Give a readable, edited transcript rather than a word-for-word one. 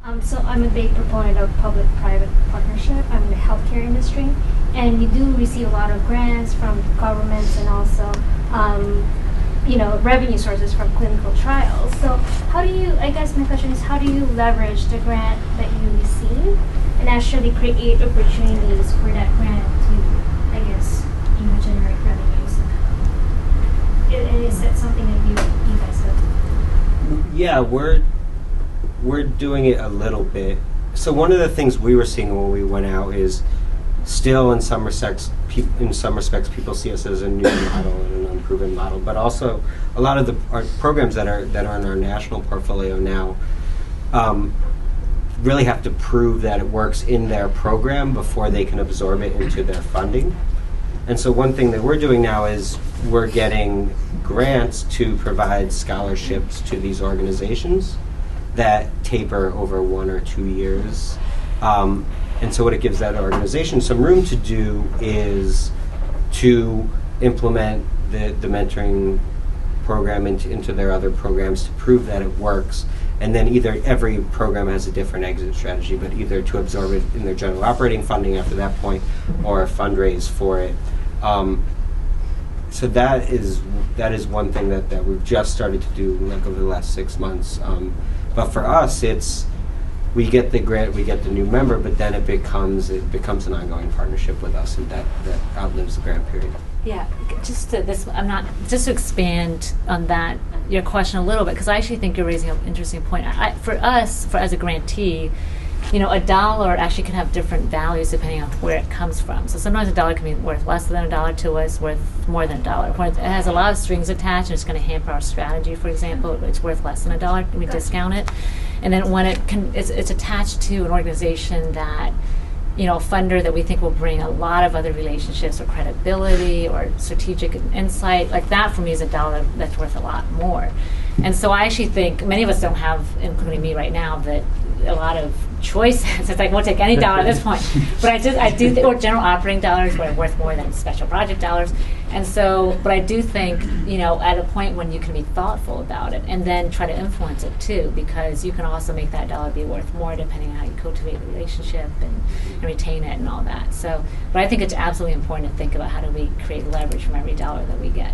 So I'm a big proponent of public-private partnership. I'm in the healthcare industry, and we do receive a lot of grants from governments and also, revenue sources from clinical trials. So how do you, I guess my question is, how do you leverage the grant that you receive and actually create opportunities for that grant to, I guess, generate revenues? And is that something that you guys have? Yeah, we're doing it a little bit. So one of the things we were seeing when we went out is still in some respects people see us as a new model and an unproven model, but also a lot of our programs that are in our national portfolio now really have to prove that it works in their program before they can absorb it into their funding. And so one thing that we're doing now is we're getting grants to provide scholarships to these organizations that taper over 1 or 2 years. And so what it gives that organization some room to do is to implement the mentoring program into their other programs to prove that it works. And then either every program has a different exit strategy, but either to absorb it in their general operating funding after that point or fundraise for it. So that is one thing that we've just started to do like over the last 6 months. But for us, we get the grant, we get the new member, but then it becomes an ongoing partnership with us, and that outlives the grant period. Yeah, just to expand on that, your question a little bit, because I actually think you're raising an interesting point. For us, as a grantee, a dollar actually can have different values depending on where it comes from. So sometimes a dollar can be worth less than a dollar to us, worth more than a dollar. When it has a lot of strings attached and it's going to hamper our strategy, for example, it's worth less than a dollar, we discount it. And then when it's attached to an organization that, a funder that we think will bring a lot of other relationships or credibility or strategic insight, like that for me is a dollar that's worth a lot more. And so I actually think many of us don't have, including me right now, that a lot of choices. It's like we'll take any dollar at this point. But I do think, or general operating dollars were worth more than special project dollars. And so, but I do think, at a point when you can be thoughtful about it and then try to influence it too, because you can also make that dollar be worth more depending on how you cultivate the relationship and retain it and all that. So, but I think it's absolutely important to think about how do we create leverage from every dollar that we get.